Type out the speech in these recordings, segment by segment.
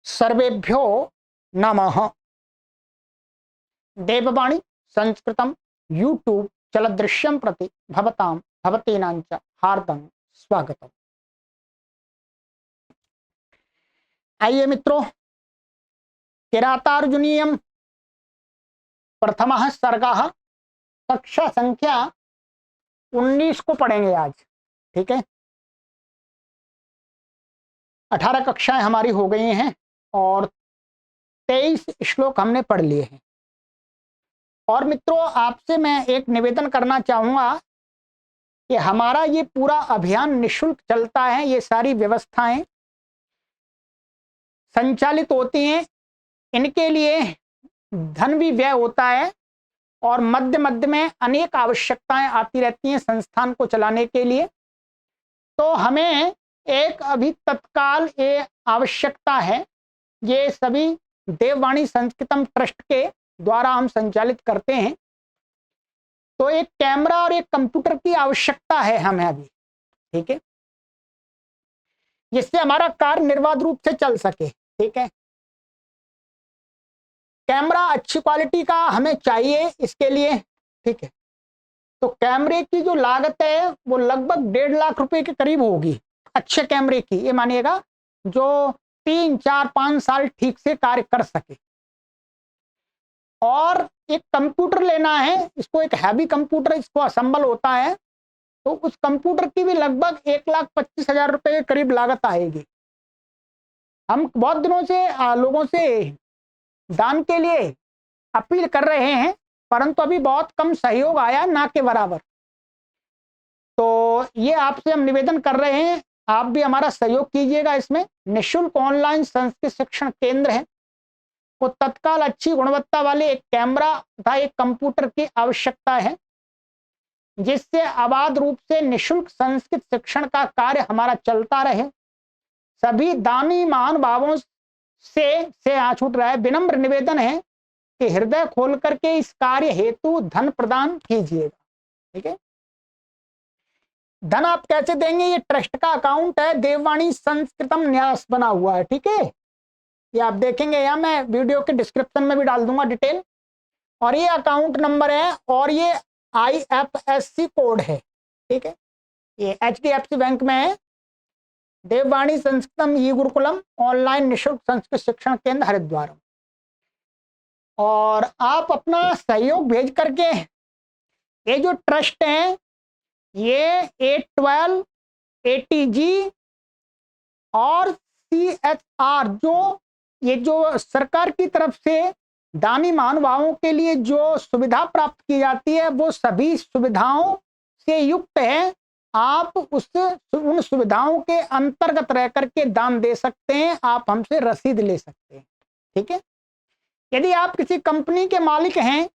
सर्वेभ्यो नमः। देववाणी संस्कृतम यूट्यूब चलदृश्यम प्रति भवतां भवतीनां च हार्दं स्वागतम्। आइए मित्रों, किरातार्जुनीयम प्रथमः सर्गः कक्षा संख्या 19 को पढ़ेंगे आज। ठीक है, 18 कक्षाएं हमारी हो गई हैं और 23 श्लोक हमने पढ़ लिए हैं। और मित्रों, आपसे मैं एक निवेदन करना चाहूंगा कि हमारा ये पूरा अभियान निःशुल्क चलता है। ये सारी व्यवस्थाएं संचालित होती हैं, इनके लिए धन भी व्यय होता है और मध्य मध्य में अनेक आवश्यकताएं आती रहती हैं संस्थान को चलाने के लिए। तो हमें एक अभी तत्काल ये आवश्यकता है, ये सभी देववाणी संस्कृतम ट्रस्ट के द्वारा हम संचालित करते हैं, तो एक कैमरा और एक कंप्यूटर की आवश्यकता है हमें अभी। ठीक है, जिससे हमारा कार्य निर्बाध रूप से चल सके। ठीक है, कैमरा अच्छी क्वालिटी का हमें चाहिए इसके लिए। ठीक है, तो कैमरे की जो लागत है वो लगभग 1.5 लाख रुपए के करीब होगी, अच्छे कैमरे की। ये मानिएगा जो 3, 4, 5 साल ठीक से कार्य कर सके। और एक कंप्यूटर लेना है, इसको एक हैवी कंप्यूटर इसको असेंबल होता है, तो उस कंप्यूटर की भी लगभग 1,25,000 रुपए के करीब लागत आएगी। हम बहुत दिनों से लोगों से दान के लिए अपील कर रहे हैं, परंतु अभी बहुत कम सहयोग आया, ना के बराबर। तो ये आपसे हम निवेदन कर रहे हैं, आप भी हमारा सहयोग कीजिएगा। इसमें निःशुल्क ऑनलाइन संस्कृत शिक्षण केंद्र है, को तत्काल अच्छी गुणवत्ता वाले एक कैमरा तथा एक कंप्यूटर की आवश्यकता है, जिससे अबाध रूप से निःशुल्क संस्कृत शिक्षण का कार्य हमारा चलता रहे। सभी दानी महानुभावों से छूट रहा है, विनम्र निवेदन है कि हृदय खोल करके इस कार्य हेतु धन प्रदान कीजिएगा। ठीक है, धन आप कैसे देंगे? ये ट्रस्ट का अकाउंट है, देववाणी संस्कृतम न्यास बना हुआ है। ठीक है, ये आप देखेंगे, या मैं वीडियो के डिस्क्रिप्शन में भी डाल दूंगा डिटेल। और ये अकाउंट नंबर है और ये IFSC कोड है। ठीक है, ये HDFC बैंक में है, देववाणी संस्कृतम ई गुरुकुलम ऑनलाइन निःशुल्क संस्कृत शिक्षण केंद्र हरिद्वार। और आप अपना सहयोग भेज करके ये जो ट्रस्ट है, ये 812 ATG और CHR, ये जो सरकार की तरफ से दानी महानुभावों के लिए जो सुविधा प्राप्त की जाती है, वो सभी सुविधाओं से युक्त है। आप उन सुविधाओं के अंतर्गत रह करके दान दे सकते हैं, आप हमसे रसीद ले सकते हैं। ठीक है, यदि आप किसी कंपनी के मालिक हैं,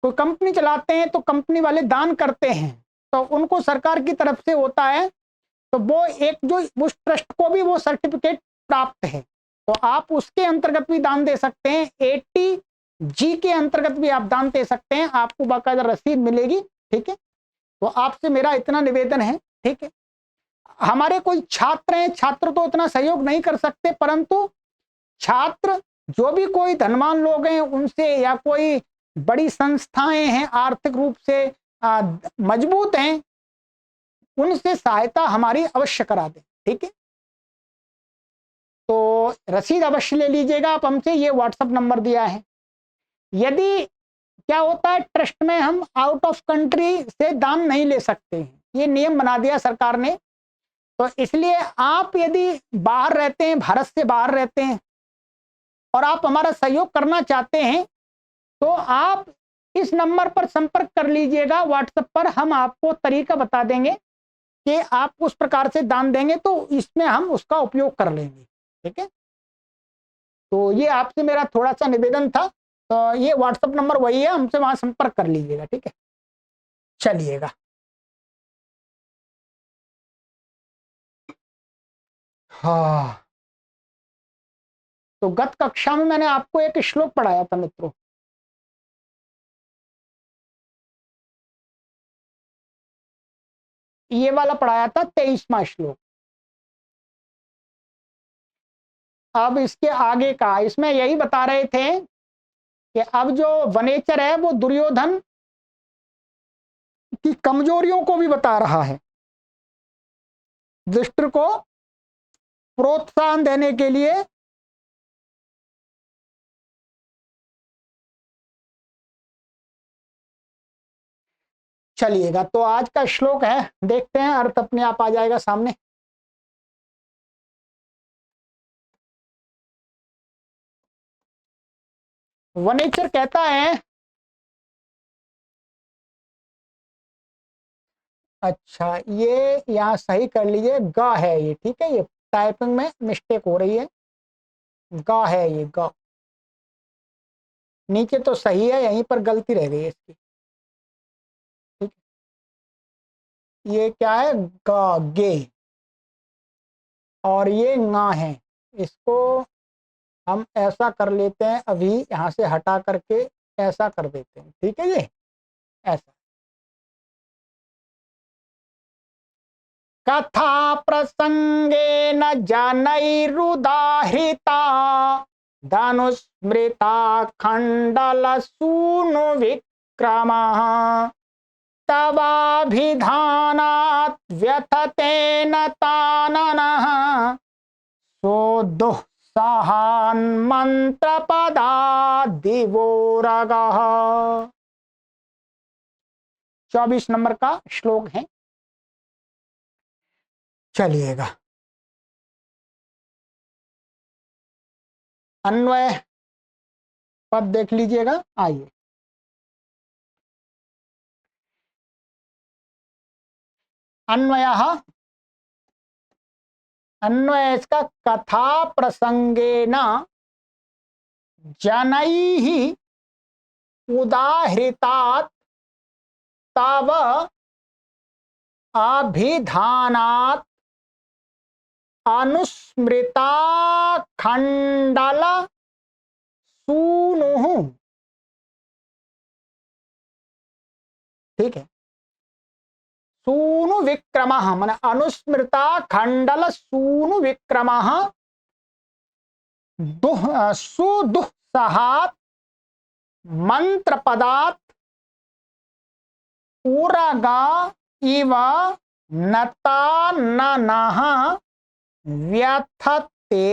कोई कंपनी चलाते हैं, तो कंपनी वाले दान करते हैं, तो उनको सरकार की तरफ से होता है, तो वो एक जो उस ट्रस्ट को भी वो सर्टिफिकेट प्राप्त है, तो आप उसके अंतर्गत भी दान दे सकते हैं। ATG के अंतर्गत भी आप दान दे सकते हैं, आपको बाकायदा रसीद मिलेगी। ठीक है, तो आपसे मेरा इतना निवेदन है। ठीक है, हमारे कोई छात्र हैं, छात्र तो इतना सहयोग नहीं कर सकते, परंतु छात्र जो भी कोई धनवान लोग हैं उनसे, या कोई बड़ी संस्थाएं हैं आर्थिक रूप से मजबूत हैं, उनसे सहायता हमारी अवश्य करा दें। ठीक है, तो रसीद अवश्य ले लीजिएगा आप हमसे, ये व्हाट्सएप नंबर दिया है। यदि क्या होता है, ट्रस्ट में हम आउट ऑफ कंट्री से दान नहीं ले सकते हैं, ये नियम बना दिया सरकार ने। तो इसलिए आप यदि बाहर रहते हैं, भारत से बाहर रहते हैं, और आप हमारा सहयोग करना चाहते हैं, तो आप इस नंबर पर संपर्क कर लीजिएगा व्हाट्सएप पर। हम आपको तरीका बता देंगे कि आप उस प्रकार से दान देंगे, तो इसमें हम उसका उपयोग कर लेंगे। ठीक है, तो ये आपसे मेरा थोड़ा सा निवेदन था। तो ये व्हाट्सएप नंबर वही है, हमसे वहां संपर्क कर लीजिएगा। ठीक है, चलिएगा। हाँ, तो गत कक्षा में मैंने आपको एक श्लोक पढ़ाया था मित्रों, ये वाला पढ़ाया था, 23वां श्लोक। अब इसके आगे का, इसमें यही बता रहे थे कि अब जो वनेचर है वो दुर्योधन की कमजोरियों को भी बता रहा है, युधिष्ठिर को प्रोत्साहन देने के लिए। चलिएगा, तो आज का श्लोक है, देखते हैं, अर्थ अपने आप आ जाएगा सामने। वनेचर कहता है, अच्छा ये यहाँ सही कर लीजिए, गा है ये, ठीक है, ये टाइपिंग में मिस्टेक हो रही है, गा है ये, गा। नीचे तो सही है, यहीं पर गलती रह गई है इसकी, ठीक। ये क्या है, गा, गे, और ये गा है। इसको हम ऐसा कर लेते हैं, अभी यहाँ से हटा करके ऐसा कर देते हैं, ठीक है जी, ऐसा। कथा प्रसंगे न जनैरुदाहृता धनुस्मृता खंडल सूनु विक्रमः तवाभिधानात् व्यथतेन ताननः सोदुःसाहान् मंत्रपदादिवोरगः। 24 नंबर का श्लोक है, चलिएगा। अन्वय पद देख लीजिएगा, आइए। अन्वयः, अन्वय इसका, कथा प्रसंगेन जनैः उदाहृतात् तव अभिधानात् अनुस्मृता खंडल सूनुः, ठीक है, सूनु विक्रमः माने अनुस्मृता खंडल सूनु विक्रमः सुदुःसहात् मंत्रपदात् उरगा इव नताननः व्यथते।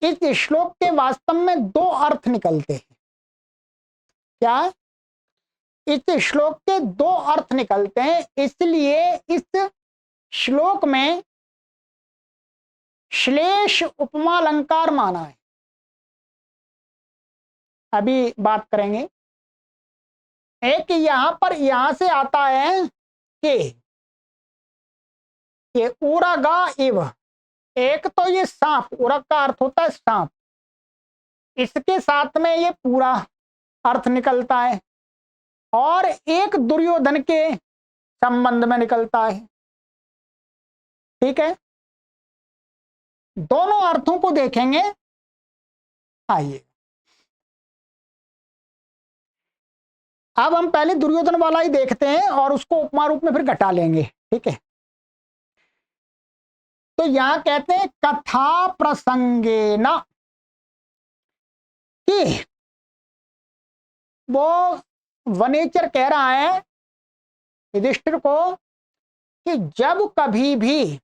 इस श्लोक के वास्तव में दो अर्थ निकलते हैं। क्या? इस श्लोक के दो अर्थ निकलते हैं, इसलिए इस श्लोक में श्लेष उपमा अलंकार माना है। अभी बात करेंगे। एक यहां पर, यहां से आता है कि ये उरगा इव, एक तो ये सांप, उरग का अर्थ होता है सांप, इसके साथ में ये पूरा अर्थ निकलता है, और एक दुर्योधन के संबंध में निकलता है, ठीक है। दोनों अर्थों को देखेंगे, आइए। अब हम पहले दुर्योधन वाला ही देखते हैं और उसको उपमा रूप में फिर घटा लेंगे, ठीक है। तो यहां कहते हैं कथा प्रसंगेन, कि वो वनेचर कह रहा है युधिष्ठिर को कि जब कभी भी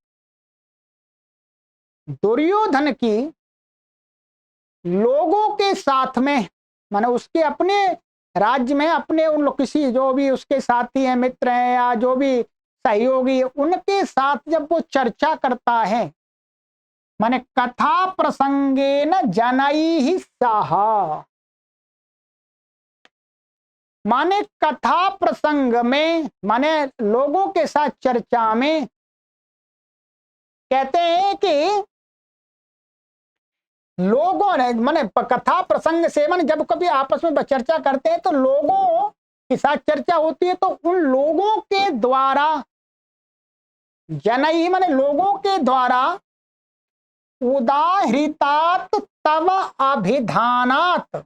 दुर्योधन की लोगों के साथ में, माने उसके अपने राज्य में, अपने उन लोग किसी जो भी उसके साथी हैं, मित्र हैं, या जो भी सहयोगी है, उनके साथ जब वो चर्चा करता है, माने कथा प्रसंगेन जनैः सह, माने कथा प्रसंग में, माने लोगों के साथ चर्चा में, कहते हैं कि लोगों ने, माने कथा प्रसंग से, माने जब कभी आपस में चर्चा करते हैं तो लोगों के साथ चर्चा होती है, तो उन लोगों के द्वारा, जनैः माने लोगों के द्वारा, उदाहृतात् तव अभिधानात्,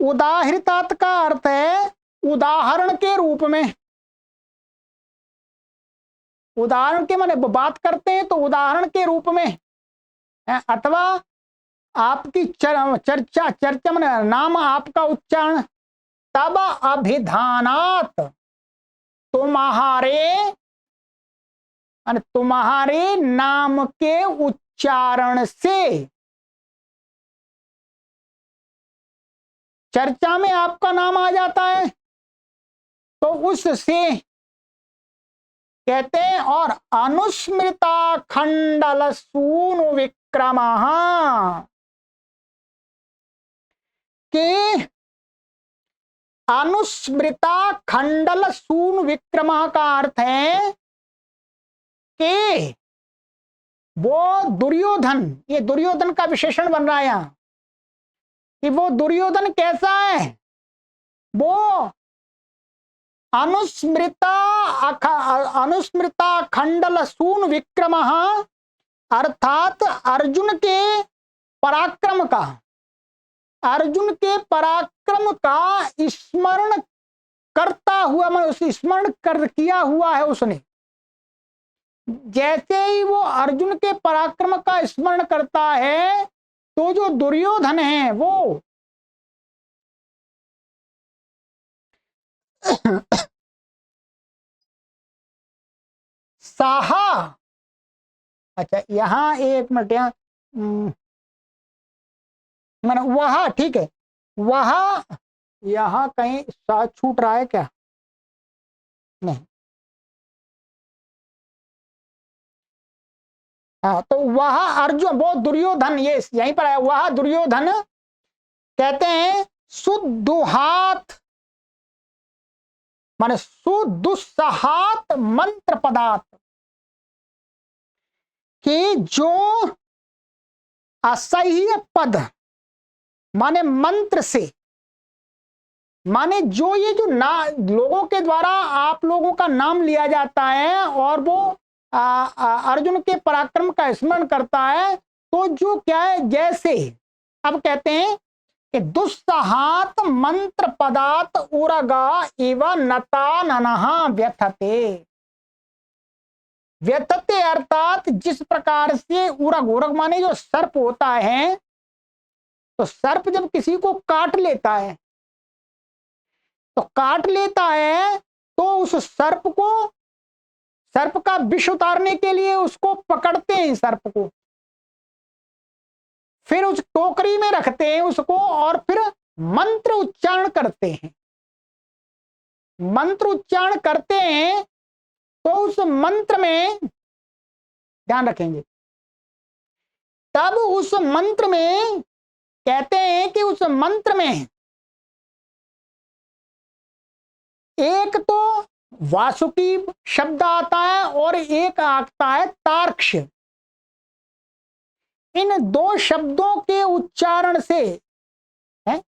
उदाहृतात् का अर्थ है उदाहरण के रूप में, उदाहरण के माने बात करते हैं तो उदाहरण के रूप में अथवा आपकी चर्चा चर्चा माने नाम आपका उच्चारण, तब अभिधानात तुम्हारे नाम के उच्चारण से, चर्चा में आपका नाम आ जाता है तो उससे कहते हैं। और अनुस्मृता खंडल सूनु विक्रम के, अनुस्मृता खंडल सूनु विक्रम का अर्थ है कि वो दुर्योधन, ये दुर्योधन का विशेषण बन रहा है यहां कि वो दुर्योधन कैसा है, वो अनुस्मृता खंडल सून विक्रम, अर्थात अर्जुन के पराक्रम का, अर्जुन के पराक्रम का स्मरण करता हुआ, मैं उस स्मरण कर किया हुआ है उसने। जैसे ही वो अर्जुन के पराक्रम का स्मरण करता है तो जो दुर्योधन है वो साहा, अच्छा यहां एक मिनट, मैंने वह, ठीक है वह, यहां कहीं सा छूट रहा है क्या, नहीं, हाँ तो वह अर्जुन, वो दुर्योधन, ये यहीं पर है, वह दुर्योधन कहते हैं सुदुहात माने सुदुस्सहात मंत्र पदार्थ, कि जो असह्य पद माने मंत्र से, माने जो ये जो लोगों के द्वारा आप लोगों का नाम लिया जाता है और वो अर्जुन के पराक्रम का स्मरण करता है, तो जो क्या है, जैसे अब कहते हैं कि दुस्सहात मंत्र पदार्थ उरगा इव नता ननहा व्यथते, व्यथते अर्थात जिस प्रकार से उरग, उरग माने जो सर्प होता है, तो सर्प जब किसी को काट लेता है तो काट लेता है तो उस सर्प को, सर्प का विष उतारने के लिए उसको पकड़ते हैं, सर्प को फिर उस टोकरी में रखते हैं उसको और फिर मंत्र उच्चारण करते हैं, मंत्र उच्चारण करते हैं तो उस मंत्र में ध्यान रखेंगे, तब उस मंत्र में कहते हैं कि उस मंत्र में एक तो वासुकी शब्द आता है और एक आता है तार्क्ष, इन दो शब्दों के उच्चारण से है,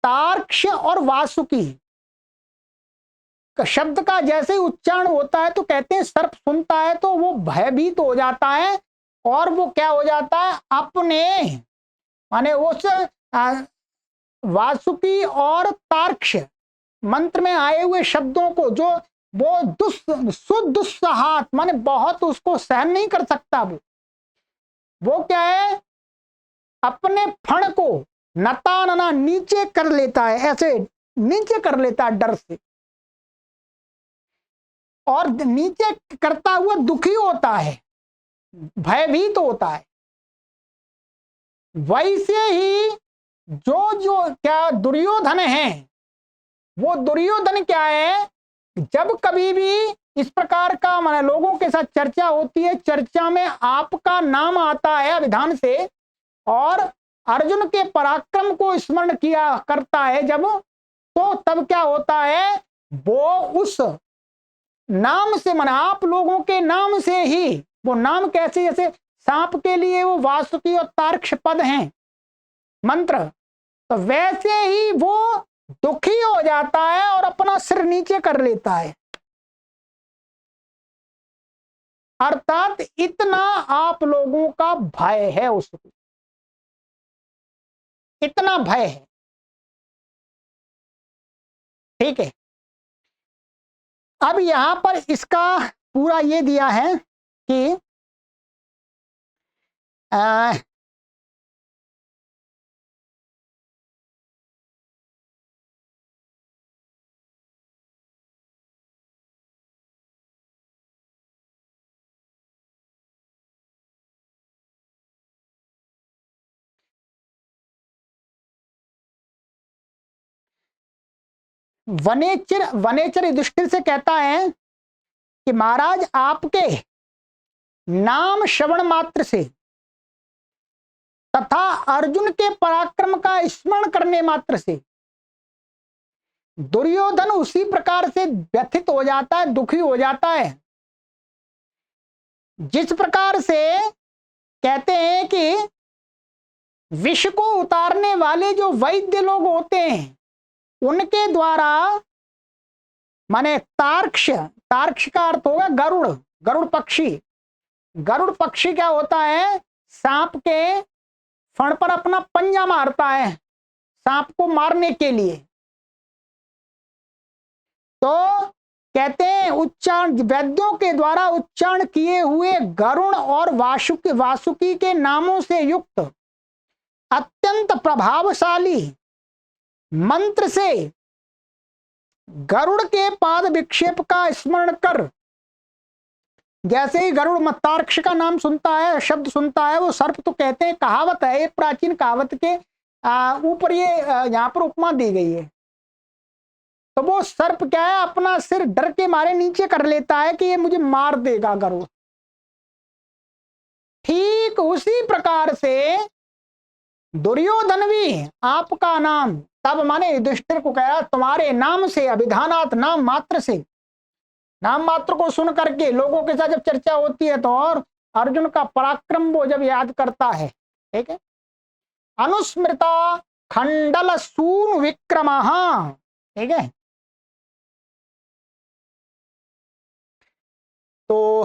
तार्क्ष और वासुकी शब्द का जैसे ही उच्चारण होता है तो कहते हैं सर्प सुनता है तो वो भयभीत हो जाता है और वो क्या हो जाता है, अपने माने उस वासुकी और तार्क्ष मंत्र में आए हुए शब्दों को, जो वो सुदुस्सहात माने बहुत उसको सहन नहीं कर सकता, वो क्या है, अपने फण को नता नना नीचे कर लेता है, ऐसे नीचे कर लेता है डर से, और नीचे करता हुआ दुखी होता है, भयभीत होता है। वैसे ही जो जो क्या दुर्योधन है, वो दुर्योधन क्या है, जब कभी भी इस प्रकार का माने लोगों के साथ चर्चा होती है, चर्चा में आपका नाम आता है विधान से और अर्जुन के पराक्रम को स्मरण किया करता है जब, तो तब क्या होता है, वो उस नाम से माने आप लोगों के नाम से ही, वो नाम कैसे, जैसे सांप के लिए वो वासुकी और तार्क्ष पद हैं मंत्र, तो वैसे ही वो दुखी हो जाता है और अपना सिर नीचे कर लेता है, अर्थात इतना आप लोगों का भय है उसको, इतना भय है, ठीक है। अब यहां पर इसका पूरा ये दिया है कि वनेचर युधिष्ठिर से कहता है कि महाराज आपके नाम श्रवण मात्र से तथा अर्जुन के पराक्रम का स्मरण करने मात्र से दुर्योधन उसी प्रकार से व्यथित हो जाता है, दुखी हो जाता है, जिस प्रकार से कहते हैं कि विष को उतारने वाले जो वैद्य लोग होते हैं उनके द्वारा, माने तार्क्ष का अर्थ होगा गरुड़ पक्षी। गरुड़ पक्षी क्या होता है, सांप के फण पर अपना पंजा मारता है सांप को मारने के लिए। तो कहते हैं उच्चारण, वैद्यों के द्वारा उच्चारण किए हुए गरुड़ और वासुकी के नामों से युक्त अत्यंत प्रभावशाली मंत्र से गरुड़ के पाद विक्षेप का स्मरण कर, जैसे ही गरुड़ मत्तार्क्ष का नाम सुनता है, शब्द सुनता है, वो सर्प तो कहते हैं, कहावत है, एक प्राचीन कहावत के ऊपर ये यहाँ पर उपमा दी गई है। तो वो सर्प क्या है, अपना सिर डर के मारे नीचे कर लेता है कि ये मुझे मार देगा गरुड़। ठीक उसी प्रकार से दुर्योधन भी आपका नाम, तब माने युधिष्ठिर को कह रहा तुम्हारे नाम से, अभिधानात नाम मात्र से, नाम मात्र को सुन करके लोगों के साथ जब चर्चा होती है तो और अर्जुन का पराक्रम वो जब याद करता है, ठीक है, अनुस्मृता खंडल सून विक्रम, ठीक है। तो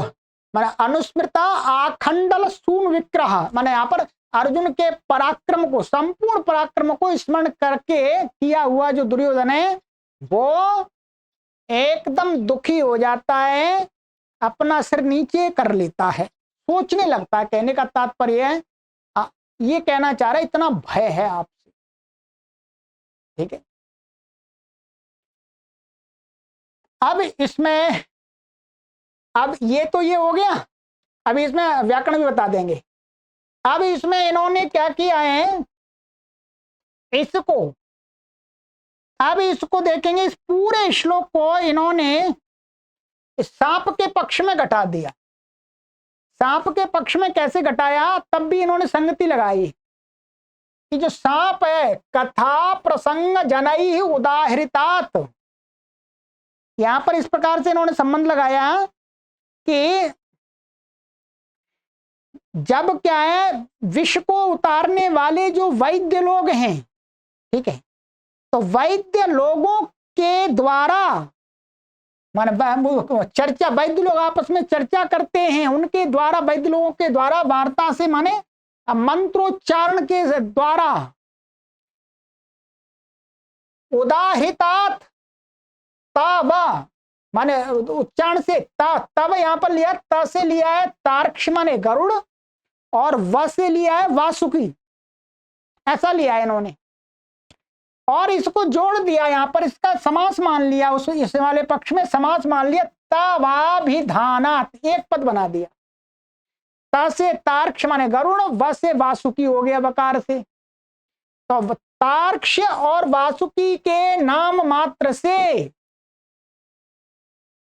माने अनुस्मृता आखंडल सून विक्रह, माने यहाँ पर अर्जुन के पराक्रम को, संपूर्ण पराक्रम को स्मरण करके किया हुआ जो दुर्योधन है वो एकदम दुखी हो जाता है, अपना सिर नीचे कर लेता है, सोचने लगता है। कहने का तात्पर्य है ये कहना चाह रहा है इतना भय है आपसे, ठीक है। अब इसमें, अब ये तो ये हो गया, अभी इसमें व्याकरण भी बता देंगे। अब इसमें इन्होंने क्या किया है, इसको अब इसको देखेंगे, इस पूरे श्लोक को इन्होंने सांप के पक्ष में घटा दिया। सांप के पक्ष में कैसे घटाया, तब भी इन्होंने संगति लगाई कि जो सांप है कथा प्रसंग जनई उदाहृतात, यहां पर इस प्रकार से इन्होंने संबंध लगाया कि जब क्या है, विष को उतारने वाले जो वैद्य लोग हैं, ठीक है, तो वैद्य लोगों के द्वारा, माने चर्चा, वैद्य लोग आपस में चर्चा करते हैं, उनके द्वारा, वैद्य लोगों के द्वारा वार्ता से, माने मंत्रोच्चारण के द्वारा, उदाहृतात तब, माने उच्चारण से तब यहां पर लिया, त से लिया है तार्क्ष माने गरुड़, और व से लिया है वासुकी, ऐसा लिया है इन्होंने, और इसको जोड़ दिया यहां पर, इसका समास मान लिया, इस वाले पक्ष में समास मान लिया, तवाभिधानात, एक पद बना दिया। त से तार्क्ष माने गरुड़, व से वासुकी हो गया वकार से, तो तार्क्ष और वासुकी के नाम मात्र से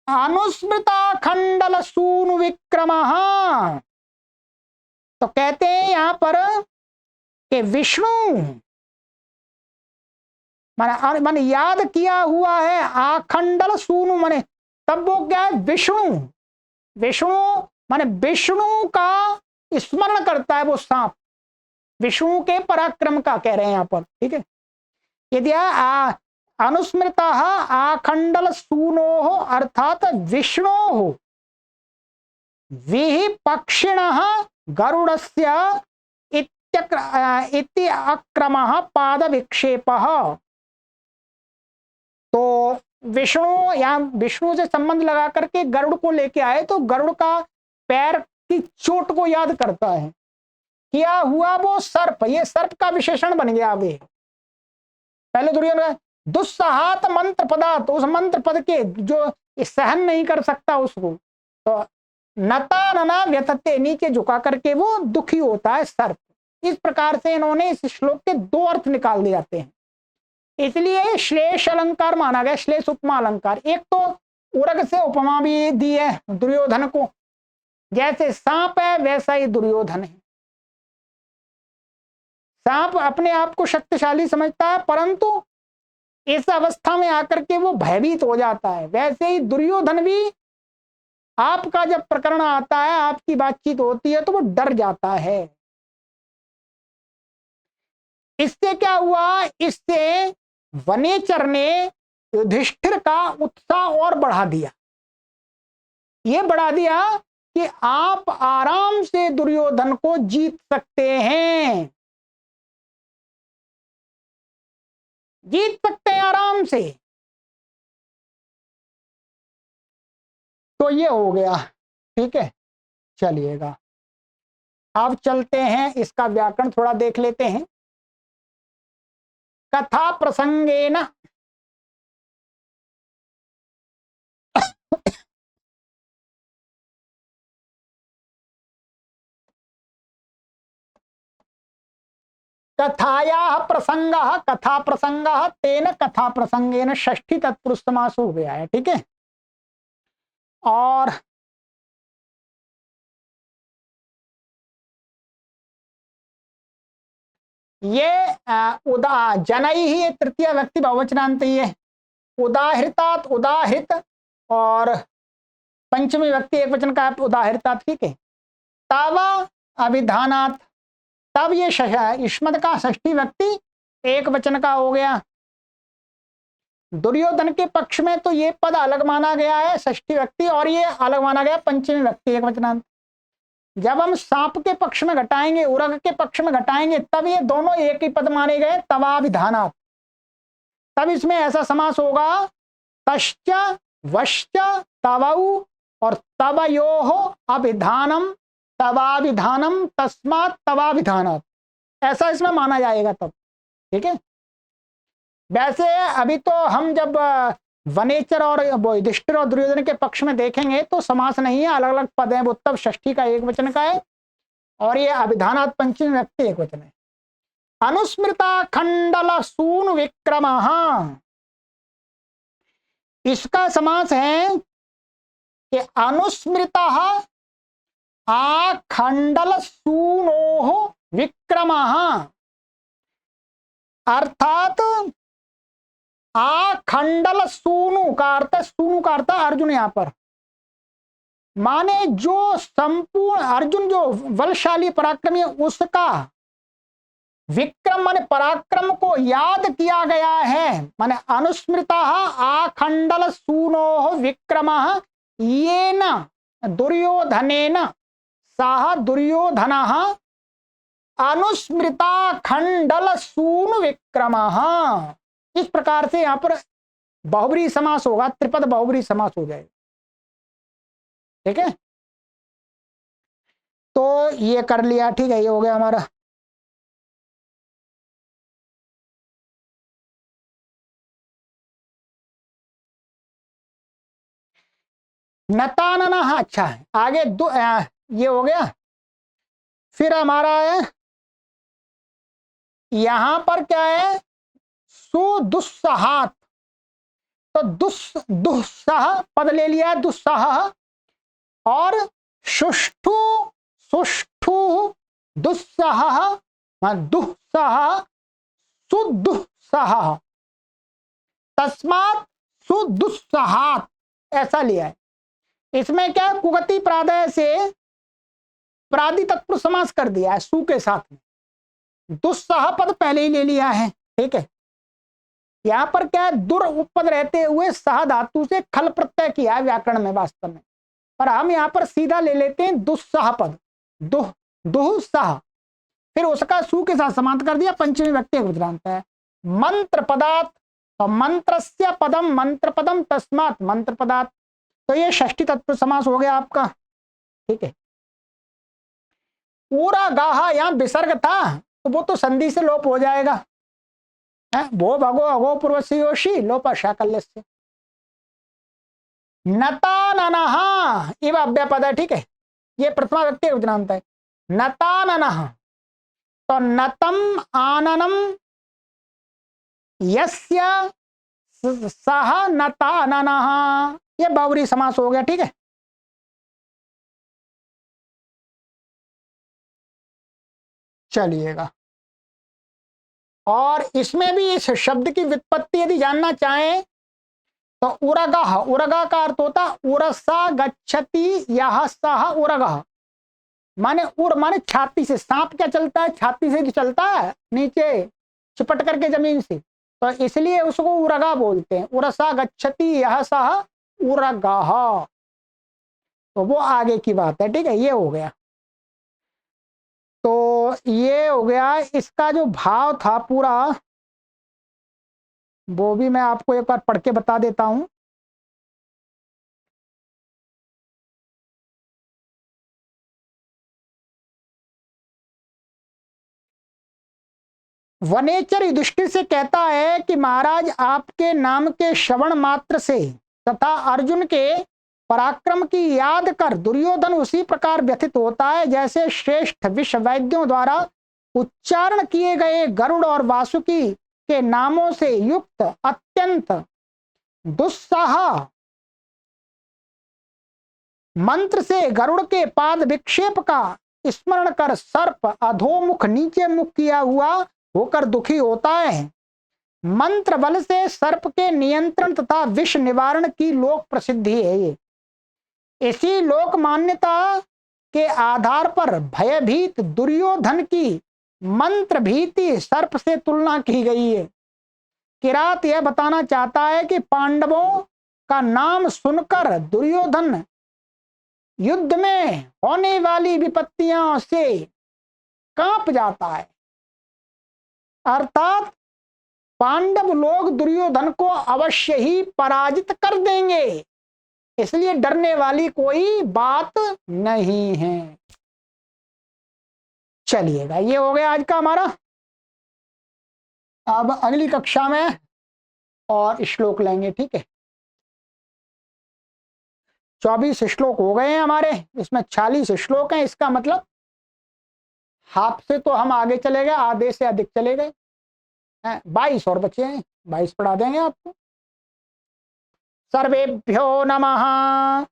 अनुस्मृता खंडल सूनु विक्रम, तो कहते हैं यहां पर कि विष्णु माने याद किया हुआ है, आखंडल सूनु माने तब वो क्या है, विष्णु माने विष्णु का स्मरण करता है वो सांप, विष्णु के पराक्रम का कह रहे हैं यहां पर, ठीक है। यदि अनुस्मृता आखंडल सूनो अर्थात विष्णो विहि पक्षिण गरुड़स्य इति अक्रमः पाद विक्षेपः, तो विष्णु या विष्णु से संबंध लगा करके गरुड़ को लेके आए, तो गरुड़ का पैर की चोट को याद करता है, क्या हुआ वो सर्प, ये सर्प का विशेषण बन गया। वे पहले दुर्योधन दुस्सहात मंत्र पदार्थ, उस मंत्र पद के जो सहन नहीं कर सकता उसको, तो नता नना व्यथते, नीचे झुका करके वो दुखी होता है सर्प। इस प्रकार से इन्होंने इस श्लोक के दो अर्थ निकाल दिए जाते हैं, इसलिए श्लेष अलंकार माना गया, श्लेष उपमा अलंकार। एक तो उरग से उपमा भी दी है दुर्योधन को, जैसे सांप है वैसा ही दुर्योधन है। सांप अपने आप को शक्तिशाली समझता है, परंतु इस अवस्था में आकर के वो भयभीत हो जाता है। वैसे ही दुर्योधन भी आपका जब प्रकरण आता है, आपकी बातचीत होती है, तो वो डर जाता है। इससे क्या हुआ, इससे वनेचर ने युधिष्ठिर का उत्साह और बढ़ा दिया। ये बढ़ा दिया कि आप आराम से दुर्योधन को जीत सकते हैं, जीत सकते हैं आराम से। तो ये हो गया, ठीक है। चलिएगा अब चलते हैं, इसका व्याकरण थोड़ा देख लेते हैं। कथा प्रसंगेन कथाया प्रसंग, कथा प्रसंग तेन कथा प्रसंगेन षष्ठी तत्पुरुष समास हो गया है, ठीक है। और ये जनई ही तृतीय व्यक्ति बहुवचनांत ही है। उदाहृतात उदाहृत, और पंचमी व्यक्ति एक वचन का है उदाहृतात, ठीक है। तावा अभिधानात, तब ये युष्मद का षष्ठी व्यक्ति एक वचन का हो गया। दुर्योधन के पक्ष में तो ये पद अलग माना गया है षष्ठी व्यक्ति, और ये अलग माना गया पंचमी व्यक्ति एक वचनांत। जब हम सांप के पक्ष में घटाएंगे, उरग के पक्ष में घटाएंगे, तब ये दोनों एक ही पद माने गए, तवाभिधानात्। तब इसमें ऐसा समास होगा, तश्च वश्च तवौ और तवयोः अभिधानम तवाभिधानम तस्मात् तवाभिधानात्, ऐसा इसमें माना जाएगा तब, ठीक है। वैसे अभी तो हम जब वनेचर और युधिष्ठिर और दुर्योधन के पक्ष में देखेंगे तो समास नहीं है, अलग अलग पद हैं, वो तब षष्ठी का एक वचन का है, और ये अभिधानात् पंचमी व्यक्ति एक वचन है। अनुस्मृता खंडल सून विक्रम, इसका समास है कि अनुस्मृता आखंडल सूनो विक्रम, अर्थात आखंडल सूनु का अर्थ, सूनु का अर्थ अर्जुन, यहां पर माने जो संपूर्ण अर्जुन जो बलशाली पराक्रमी है, उसका विक्रम माने पराक्रम को याद किया गया है। माने अनुस्मृता आखंडल सूनो विक्रम येन दुर्योधनेन सह दुर्योधन अनुस्मृता खंडल सून विक्रम। इस प्रकार से यहां पर बहुब्री समास होगा, त्रिपद बहुब्री समास हो जाएगा, ठीक है। तो ये कर लिया, ठीक है, ये हो गया हमारा। नतानना, अच्छा है, आगे ये हो गया। फिर हमारा है यहां पर क्या है, सुदुस्सहात, तो दुस्सह पद ले लिया है, दुस्सह, और सुष्ठु सुष्ठु दुस्सह दुस्सह सुदुस्सह, तस्मात् सुदुस्सहात, ऐसा लिया है। इसमें क्या कुगति प्रादय से प्रादि तत्पुरुष समास कर दिया है सु के साथ में, दुस्सह पद पहले ही ले लिया है, ठीक है। यहां पर क्या है, दुर उपपद रहते हुए सह धातु से खल प्रत्यय किया है व्याकरण में वास्तव में, पर हम यहां पर सीधा ले लेते हैं दुस्सह पद, दुह दुस्सह, फिर उसका सु के साथ समाप्त कर दिया, पंचमी व्यक्ति वज्रांत है। मंत्र पदार्थ तो मंत्रस्य पदम मंत्र पदम तस्मात् मंत्र पदात्, तो ये षष्ठी तत्पुरुष समास हो गया आपका। ठीक है, पूरा गाहा यहाँ विसर्ग था तो वो तो संधि से लोप हो जाएगा है, भो भगो अगो पूर्वशी लोपा शाकल्यस्य। नता ननहा इव अव्यपद है। ठीक है, ये प्रथमा व्यक्ति उपनांत है। नता ननः, तो नतम आननम यस्य सह नता ननः, ये बहुव्रीहि समास हो गया। ठीक है, चलिएगा। और इसमें भी इस शब्द की व्युत्पत्ति यदि जानना चाहें तो उरगः, उरगा का अर्थ होता उरसा गच्छति यह सह उरगः, माने उर माने छाती से। सांप क्या चलता है, छाती से जो चलता है नीचे चिपट करके जमीन से, तो इसलिए उसको उरगा बोलते हैं। उरसा गच्छति यह सह उरगः, तो वो आगे की बात है। ठीक है, ये हो गया। तो ये हो गया, इसका जो भाव था पूरा वो भी मैं आपको एक बार पढ़ के बता देता हूं। वनेचर युधिष्ठिर से कहता है कि महाराज आपके नाम के श्रवण मात्र से तथा अर्जुन के पराक्रम की याद कर दुर्योधन उसी प्रकार व्यथित होता है जैसे श्रेष्ठ विश्व वैद्यों द्वारा उच्चारण किए गए गरुड़ और वासुकी के नामों से युक्त अत्यंत दुस्साह मंत्र से गरुड़ के पाद विक्षेप का स्मरण कर सर्प अधोमुख नीचे मुख किया हुआ होकर दुखी होता है। मंत्र बल से सर्प के नियंत्रण तथा विष निवारण की लोक प्रसिद्धि है। ये इसी लोक मान्यता के आधार पर भयभीत दुर्योधन की मंत्र भीति सर्प से तुलना की गई है। किरात यह बताना चाहता है कि पांडवों का नाम सुनकर दुर्योधन युद्ध में होने वाली विपत्तियों से कांप जाता है, अर्थात पांडव लोग दुर्योधन को अवश्य ही पराजित कर देंगे, इसलिए डरने वाली कोई बात नहीं है। चलिएगा, ये हो गया आज का हमारा। अब अगली कक्षा में और श्लोक लेंगे। ठीक है, 24 श्लोक हो गए हैं हमारे, इसमें 46 श्लोक हैं। इसका मतलब हाफ से तो हम आगे चले गए, आधे से अधिक चले गए। 22 और बचे हैं, 22 पढ़ा देंगे आपको। सर्वेभ्यो नमः।